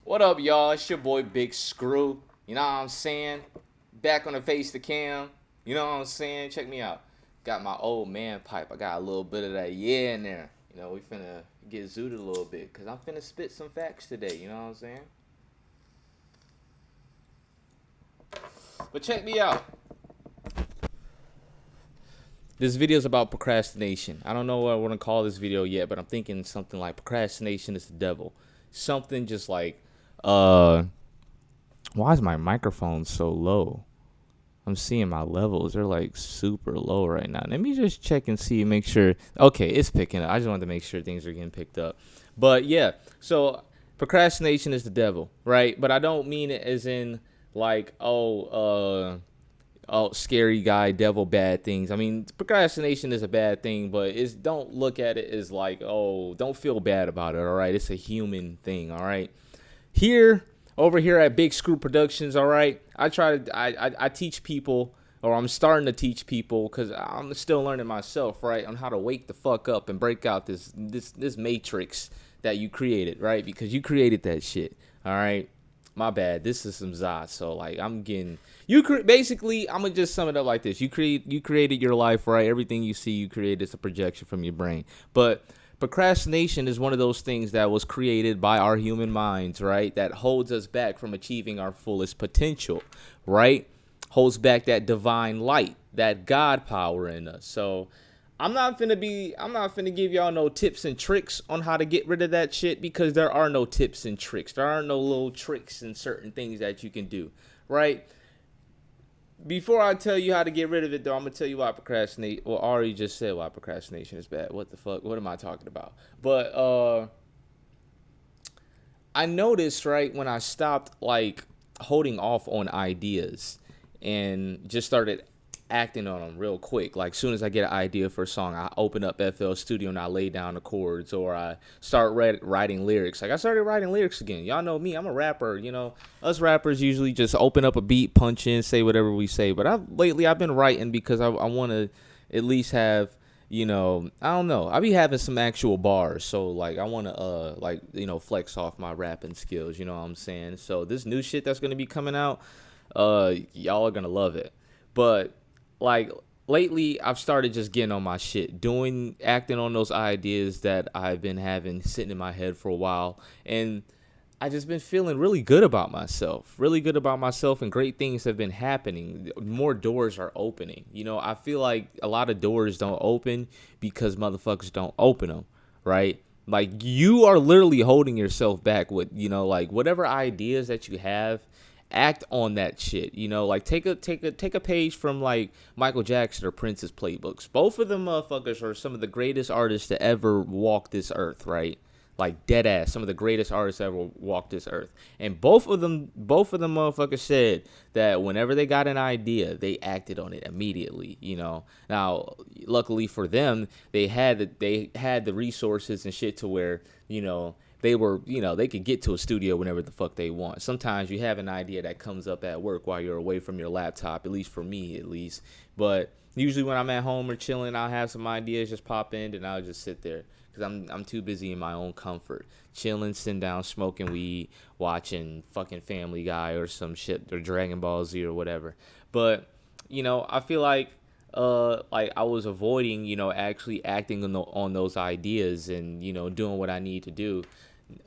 What up, y'all? It's your boy Big Screw. You know what I'm saying? Back on the face the cam. You know what I'm saying? Check me out. Got my old man pipe. I got a little bit of that yeah in there. You know, we finna get zooted a little bit. Cause I'm finna spit some facts today. You know what I'm saying? But check me out. This video is about procrastination. I don't know what I want to call this video yet, but I'm thinking something like procrastination is the devil. Something just like, why is my microphone so low? I'm seeing my levels. They're like super low right now. Let me just check and see, make sure. Okay, it's picking up. I just wanted to make sure things are getting picked up. But yeah, so procrastination is the devil, right? But I don't mean it as in like, scary guy, devil, bad things. I mean, procrastination is a bad thing, but don't look at it as like, don't feel bad about it, all right? It's a human thing, all right? Over here at Big Screw Productions, all right, I teach people, or I'm starting to teach people, because I'm still learning myself, right, on how to wake the fuck up and break out this matrix that you created, right? Because you created that shit, all right? My bad. This is some Zod. So like I'm getting basically I'm gonna just sum it up like this. You created your life, right? Everything you see you create is a projection from your brain. But procrastination is one of those things that was created by our human minds, right? That holds us back from achieving our fullest potential, right? Holds back that divine light, that God power in us. So I'm not finna give y'all no tips and tricks on how to get rid of that shit, because there are no tips and tricks. There are no little tricks and certain things that you can do, right? Before I tell you how to get rid of it, though, I'm gonna tell you why procrastinate. Well, I already just said why procrastination is bad. What the fuck? What am I talking about? But I noticed, right, when I stopped like holding off on ideas and just started acting on them real quick. Like, soon as I get an idea for a song, I open up FL Studio and I lay down the chords, or I start writing lyrics. Like, I started writing lyrics again. Y'all know me, I'm a rapper. You know, us rappers usually just open up a beat, punch in, say whatever we say. But lately I've been writing because I want to at least have, you know, I don't know, I be having some actual bars. So like I want to flex off my rapping skills. You know what I'm saying? So this new shit that's gonna be coming out, y'all are gonna love it. But like lately I've started just getting on my shit, acting on those ideas that I've been having sitting in my head for a while, and I just been feeling really good about myself, and great things have been happening. More doors are opening. You know, I feel like a lot of doors don't open because motherfuckers don't open them, right? Like, you are literally holding yourself back with, you know, like whatever ideas that you have, act on that shit. You know, like take a page from like Michael Jackson or Prince's playbooks. Both of them motherfuckers are some of the greatest artists to ever walk this earth, right? Like, dead ass, some of the greatest artists ever walked this earth. And both of them motherfuckers said that whenever they got an idea, they acted on it immediately, you know. Now, luckily for them, they had the resources and shit to where, you know, they could get to a studio whenever the fuck they want. Sometimes you have an idea that comes up at work while you're away from your laptop, at least for me, at least. But usually when I'm at home or chilling, I'll have some ideas just pop in, and I'll just sit there. Because I'm too busy in my own comfort. Chilling, sitting down, smoking weed, watching fucking Family Guy or some shit, or Dragon Ball Z or whatever. But, you know, I feel like I was avoiding, you know, actually acting on those ideas and, you know, doing what I need to do.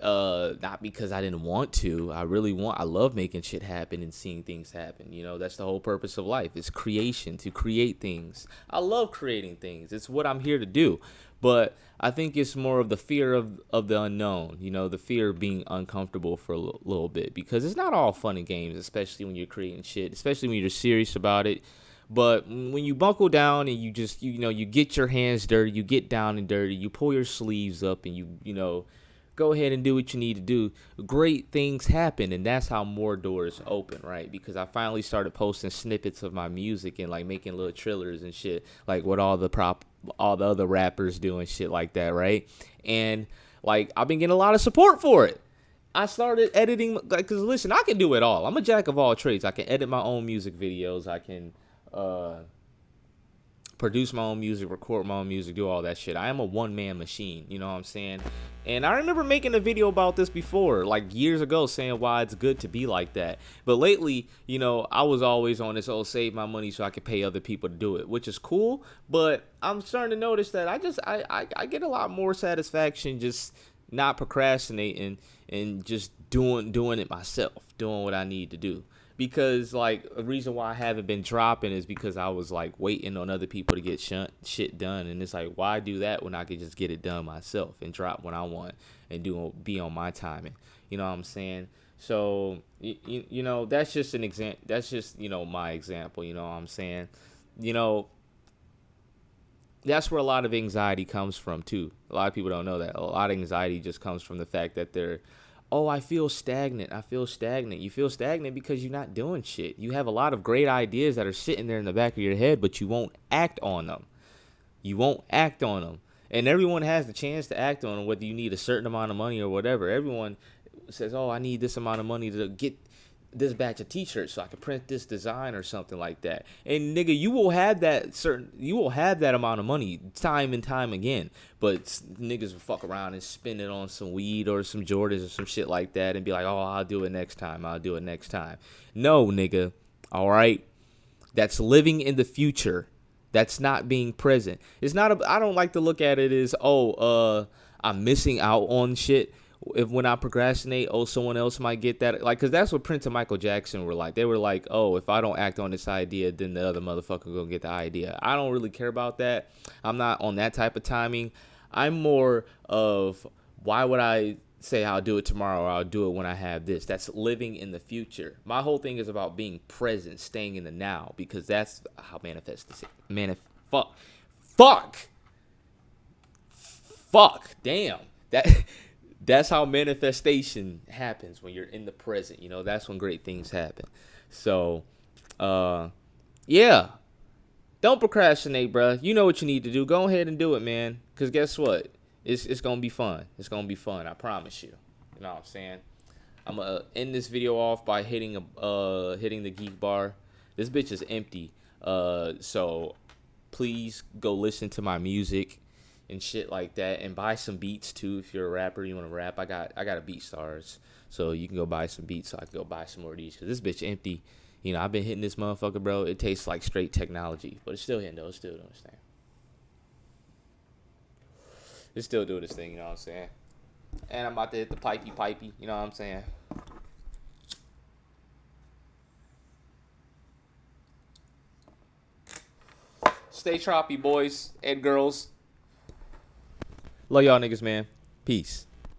Not because I didn't want to. I love making shit happen and seeing things happen. You know, that's the whole purpose of life. It's creation, to create things. I love creating things. It's what I'm here to do. But I think it's more of the fear of the unknown, you know, the fear of being uncomfortable for a little bit, because it's not all fun and games, especially when you're creating shit, especially when you're serious about it. But when you buckle down and you just, you know, you get your hands dirty, you get down and dirty, you pull your sleeves up, and you know, go ahead and do what you need to do, great things happen. And that's how more doors open, right? Because I finally started posting snippets of my music and like making little trailers and shit, like what all the other rappers do and shit like that, right? And like, I've been getting a lot of support for it. I started editing, like, because listen, I can do it all. I'm a jack of all trades. I can edit my own music videos. I can produce my own music, record my own music, do all that shit. I am a one-man machine, you know what I'm saying? And I remember making a video about this before, like years ago, saying why it's good to be like that. But lately, you know, I was always on this, save my money so I could pay other people to do it, which is cool. But I'm starting to notice that I get a lot more satisfaction just not procrastinating and just doing it myself, doing what I need to do. Because, like, a reason why I haven't been dropping is because I was, like, waiting on other people to get shit done. And it's like, why do that when I could just get it done myself and drop when I want and be on my timing? You know what I'm saying? So, you know, that's just an example. That's just, you know, my example. You know what I'm saying? You know, that's where a lot of anxiety comes from, too. A lot of people don't know that. A lot of anxiety just comes from the fact that I feel stagnant. I feel stagnant. You feel stagnant because you're not doing shit. You have a lot of great ideas that are sitting there in the back of your head, but you won't act on them. You won't act on them. And everyone has the chance to act on them, whether you need a certain amount of money or whatever. Everyone says, I need this amount of money to get this batch of t-shirts so I can print this design or something like that. And nigga, you will have that amount of money time and time again. But niggas will fuck around and spend it on some weed or some Jordans or some shit like that and be like, I'll do it next time. No, nigga. All right. That's living in the future. That's not being present. It's not. I don't like to look at it as, I'm missing out on shit. When I procrastinate, someone else might get that. Like, because that's what Prince and Michael Jackson were like. They were like, if I don't act on this idea, then the other motherfucker gonna get the idea. I don't really care about that. I'm not on that type of timing. I'm more of, why would I say I'll do it tomorrow or I'll do it when I have this? That's living in the future. My whole thing is about being present, staying in the now, because that's how damn. That's how manifestation happens, when you're in the present. You know, that's when great things happen. So, yeah. Don't procrastinate, bruh. You know what you need to do. Go ahead and do it, man. Because guess what? It's going to be fun. It's going to be fun. I promise you. You know what I'm saying? I'm going to end this video off by hitting the geek bar. This bitch is empty. So please go listen to my music and shit like that, and buy some beats too. If you're a rapper, you want to rap, I got a BeatStars, so you can go buy some beats so I can go buy some more of these, because this bitch empty. You know, I've been hitting this motherfucker, bro. It tastes like straight technology, but it's still hitting though. It's still doing its thing. It's still doing its thing, you know what I'm saying? And I'm about to hit the pipey, you know what I'm saying? Stay choppy, boys and girls. Love y'all niggas, man. Peace.